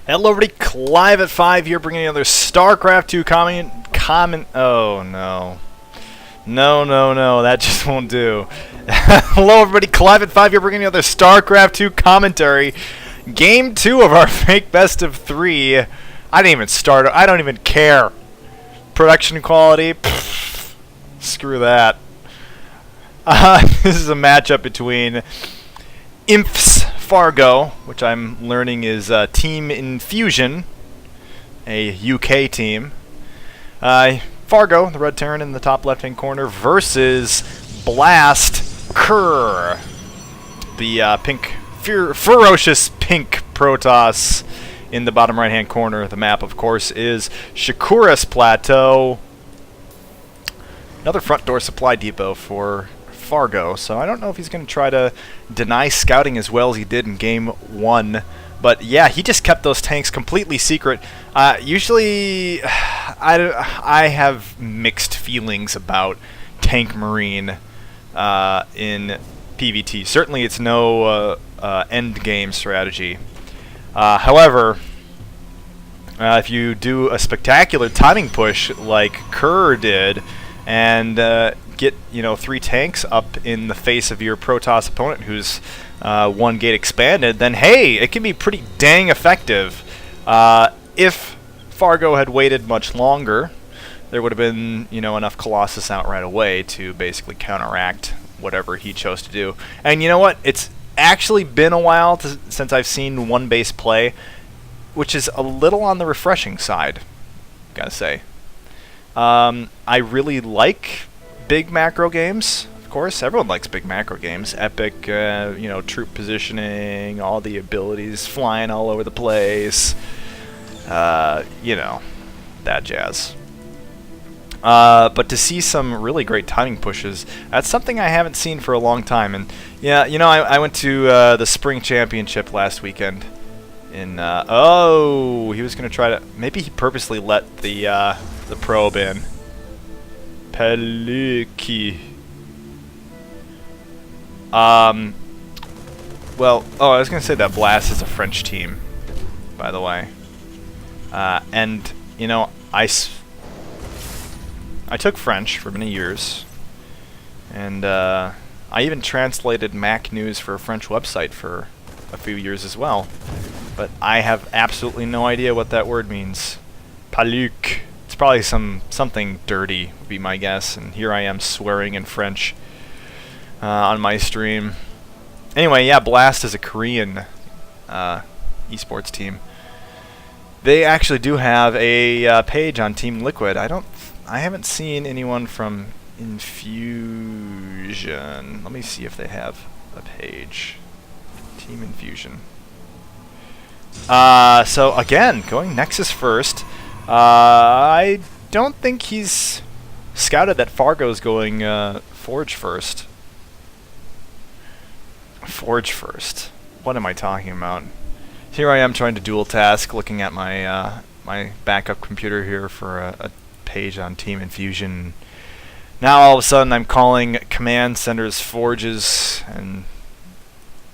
Hello everybody, Clive at 5 here, bringing another StarCraft 2 comment. Oh no. No, that just won't do. Hello everybody, Clive at 5 here, bringing another StarCraft 2 commentary. Game 2 of our fake best of 3. I didn't even start, I don't even care. Production quality, pfft, screw that. This is a matchup between infsFargo, which I'm learning is Team Infusion, a UK team. Fargo, the red Terran in the top left-hand corner, versus BLAST+Krr, the ferocious pink Protoss in the bottom right-hand corner. The map, of course, is Shakuras Plateau. Another front door supply depot for Fargo, so I don't know if he's going to try to deny scouting as well as he did in Game 1. But yeah, he just kept those tanks completely secret. Usually, I have mixed feelings about Tank Marine in PvT. Certainly, it's no end game strategy. However, if you do a spectacular timing push like Krr did, and get 3 tanks up in the face of your Protoss opponent who's 1 gate expanded, then hey, it can be pretty dang effective. If Fargo had waited much longer, there would have been enough Colossus out right away to basically counteract whatever he chose to do. And you know what? It's actually been a while since I've seen one base play, which is a little on the refreshing side, gotta say. I really like big macro games. Of course, everyone likes big macro games. Epic, troop positioning, all the abilities flying all over the place. That jazz. But to see some really great timing pushes, that's something I haven't seen for a long time. And yeah, I went to the Spring Championship last weekend. He was going to try to... Maybe he purposely let the probe in. Peliki. I was going to say that Blast is a French team, by the way. I took French for many years, and I even translated Mac News for a French website for a few years as well. But I have absolutely no idea what that word means. Paluk. It's probably something dirty, would be my guess. And here I am swearing in French on my stream. Anyway, yeah, Blast is a Korean esports team. They actually do have a page on Team Liquid. I haven't seen anyone from Infusion. Let me see if they have a page. Team Infusion. So again, going Nexus first. I don't think he's scouted that Fargo's going Forge first. Forge first. What am I talking about? Here I am trying to dual task, looking at my my backup computer here for a page on Team Infusion. Now all of a sudden I'm calling command centers forges, and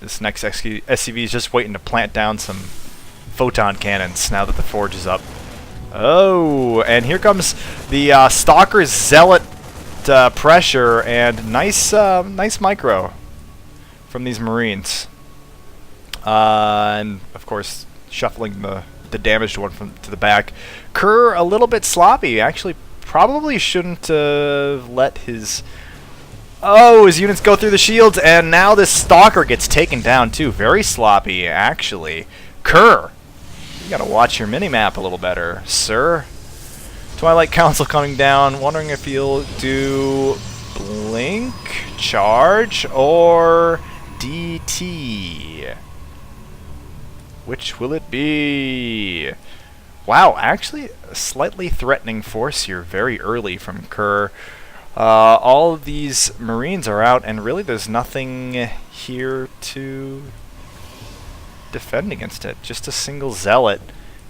this next SCV is just waiting to plant down some photon cannons now that the forge is up. Oh, and here comes the Stalker Zealot pressure, and nice micro from these Marines. And of course, shuffling the damaged one to the back. Krr a little bit sloppy. Actually, probably shouldn't let his units go through the shields, and now this Stalker gets taken down too. Very sloppy, actually. Krr, you gotta watch your minimap a little better, sir. Twilight Council coming down, wondering if he'll do Blink, Charge, or DT. Which will it be? Wow, actually a slightly threatening force here very early from Krr. All of these Marines are out, and really there's nothing here to defend against it. Just a single Zealot.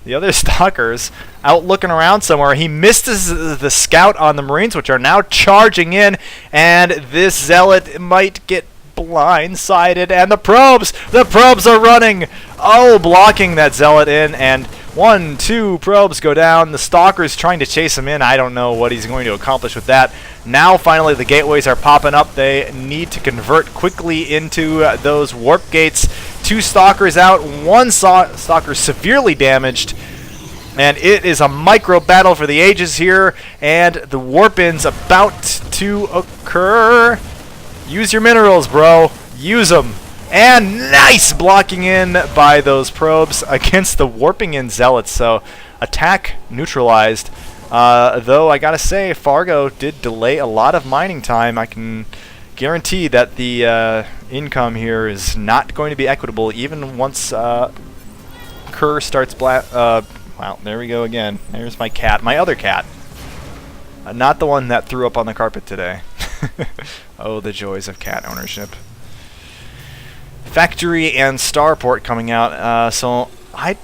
The other Stalkers out looking around somewhere. He misses the scout on the Marines, which are now charging in, and this Zealot might get blindsided, and the probes are running. Oh, blocking that zealot in, and 1, 2 probes go down. The stalker's trying to chase him in. I don't know what he's going to accomplish with that. Now finally the gateways are popping up. They need to convert quickly into those warp gates. 2 stalkers out, 1 stalker severely damaged. And it is a micro battle for the ages here, and the warp-in's about to occur. Use your minerals, bro. Use them. And nice blocking in by those probes against the warping in zealots. So attack neutralized. Though I gotta say, Fargo did delay a lot of mining time. I can guarantee that the income here is not going to be equitable, even once Krr starts wow, there we go again. There's my cat, my other cat. Not the one that threw up on the carpet today. Oh, the joys of cat ownership. Factory and Starport coming out. So I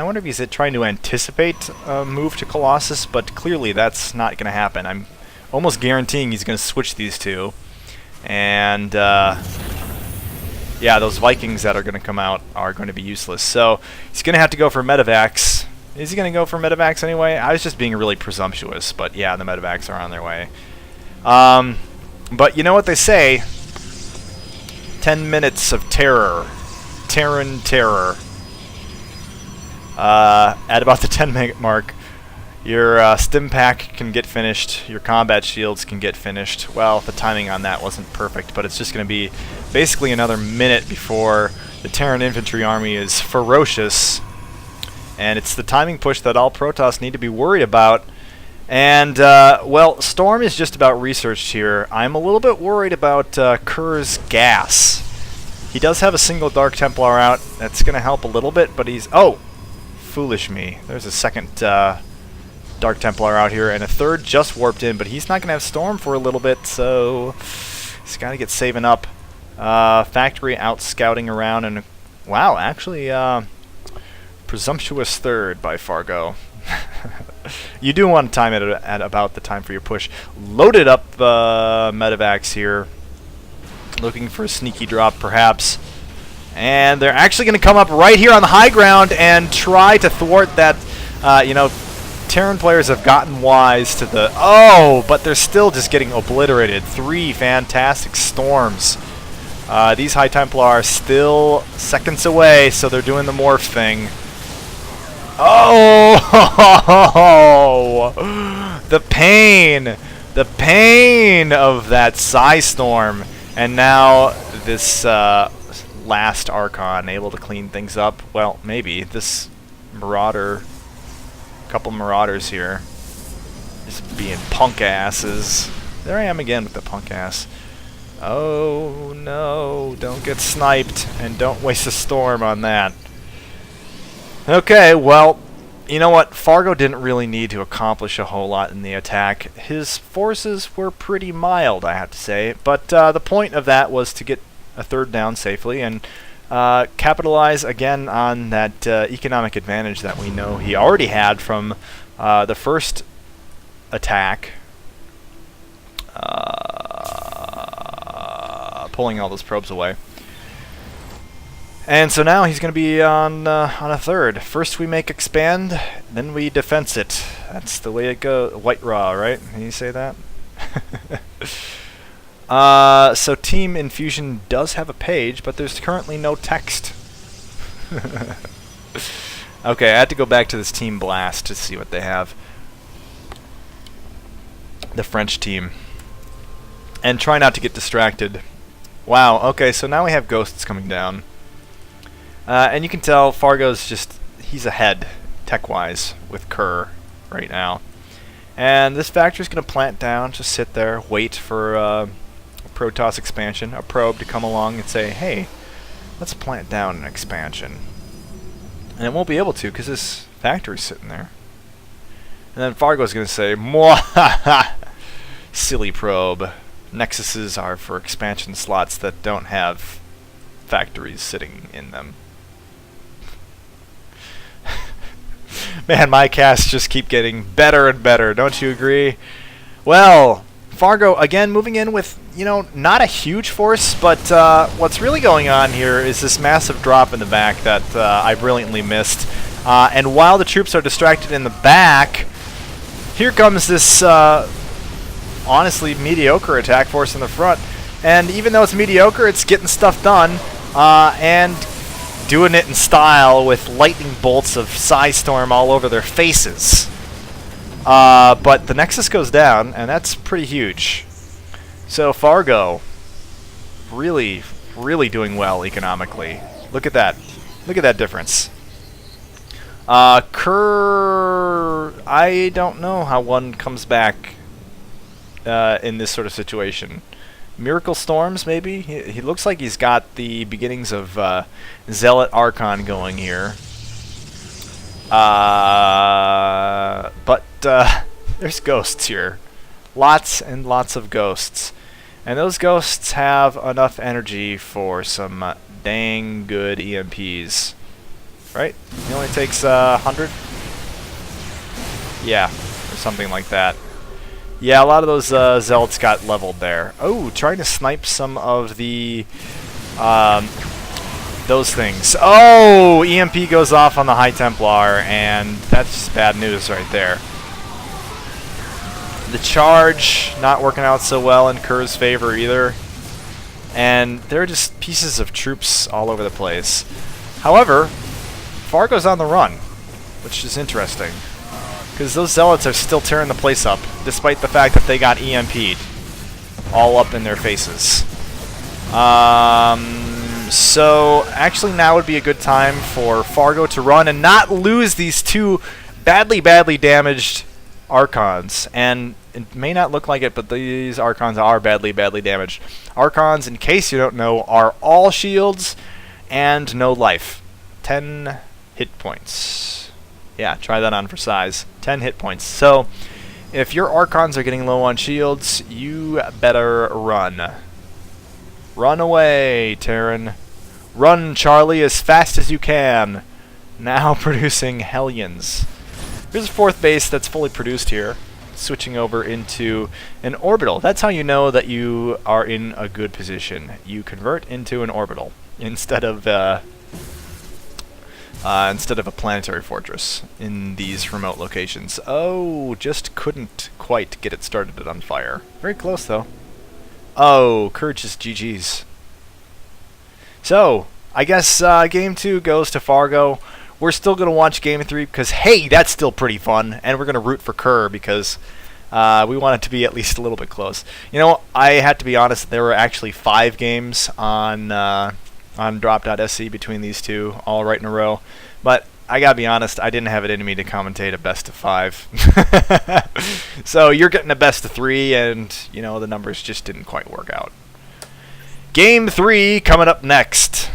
wonder if he's trying to anticipate a move to Colossus, but clearly that's not going to happen. I'm almost guaranteeing he's going to switch these two. And yeah, those Vikings that are going to come out are going to be useless. So he's going to have to go for medevacs. Is he going to go for medevacs anyway? I was just being really presumptuous, but yeah, the medevacs are on their way. But you know what they say? 10 minutes of terror. Terran terror. At about the 10-minute mark, your stim pack can get finished, your combat shields can get finished. Well, the timing on that wasn't perfect, but it's just going to be basically another minute before the Terran infantry army is ferocious. And it's the timing push that all Protoss need to be worried about. And, well, Storm is just about researched here. I'm a little bit worried about Krr's gas. He does have a single Dark Templar out. That's going to help a little bit, but he's... Oh! Foolish me. There's a second Dark Templar out here, and a third just warped in, but he's not going to have Storm for a little bit, so he's got to get saving up. Factory out scouting around, and... Wow, actually, presumptuous third by Fargo. You do want to time it at about the time for your push. Loaded up medevacs here. Looking for a sneaky drop, perhaps. And they're actually going to come up right here on the high ground and try to thwart that. You know, Terran players have gotten wise to the... Oh, but they're still just getting obliterated. 3 fantastic storms. These High Templar are still seconds away, so they're doing the morph thing. Oh! The pain! The pain of that Psy Storm. And now this last Archon able to clean things up. Well, maybe. This Marauder... Couple Marauders here. Just being punk asses. There I am again with the punk ass. Oh no, don't get sniped. And don't waste a storm on that. Okay, well, you know what? Fargo didn't really need to accomplish a whole lot in the attack. His forces were pretty mild, I have to say. But the point of that was to get a third down safely and capitalize again on that economic advantage that we know he already had from the first attack. Pulling all those probes away. And so now he's going to be on a third. First we make expand, then we defense it. That's the way it goes. White Raw, right? Can you say that? So Team Infusion does have a page, but there's currently no text. Okay, I had to go back to this Team Blast to see what they have. The French team. And try not to get distracted. Wow, okay, so now we have ghosts coming down. And you can tell Fargo's just, he's ahead, tech-wise, with Krr right now. And this factory's going to plant down, just sit there, wait for a Protoss expansion, a probe to come along and say, hey, let's plant down an expansion. And it won't be able to, because this factory's sitting there. And then Fargo's going to say, mwah, silly probe. Nexuses are for expansion slots that don't have factories sitting in them. Man, my casts just keep getting better and better, don't you agree? Well, Fargo, again, moving in with, you know, not a huge force, but what's really going on here is this massive drop in the back that I brilliantly missed. And while the troops are distracted in the back, here comes this, honestly, mediocre attack force in the front. And even though it's mediocre, it's getting stuff done, and doing it in style with lightning bolts of Psystorm all over their faces. But the Nexus goes down, and that's pretty huge. So Fargo, really, really doing well economically. Look at that. Look at that difference. Krr, I don't know how one comes back in this sort of situation. Miracle Storms, maybe? He looks like he's got the beginnings of Zealot Archon going here. But there's ghosts here. Lots and lots of ghosts. And those ghosts have enough energy for some dang good EMPs. Right? It only takes 100? Yeah, or something like that. Yeah, a lot of those Zealots got leveled there. Oh, trying to snipe some of the those things. Oh, EMP goes off on the High Templar, and that's just bad news right there. The charge not working out so well in Krr's favor either. And there are just pieces of troops all over the place. However, Fargo's on the run, which is interesting. Because those Zealots are still tearing the place up, despite the fact that they got EMP'd all up in their faces. So actually now would be a good time for Fargo to run and not lose these two badly, badly damaged Archons. And it may not look like it, but these Archons are badly, badly damaged. Archons, in case you don't know, are all shields and no life. 10 hit points. Yeah, try that on for size. 10 hit points. So, if your Archons are getting low on shields, you better run. Run away, Terran. Run, Charlie, as fast as you can. Now producing Hellions. Here's a fourth base that's fully produced here. Switching over into an orbital. That's how you know that you are in a good position. You convert into an orbital instead of a planetary fortress in these remote locations. Oh, just couldn't quite get it started on fire. Very close, though. Oh, Krr just GG's. So, I guess Game 2 goes to Fargo. We're still going to watch Game 3 because, hey, that's still pretty fun. And we're going to root for Krr because we want it to be at least a little bit close. You know, I had to be honest, there were actually 5 games on drop.sc between these two, all right in a row. But I gotta be honest, I didn't have it in me to commentate a best of 5. So you're getting a best of 3, and you know the numbers just didn't quite work out. Game 3 coming up next.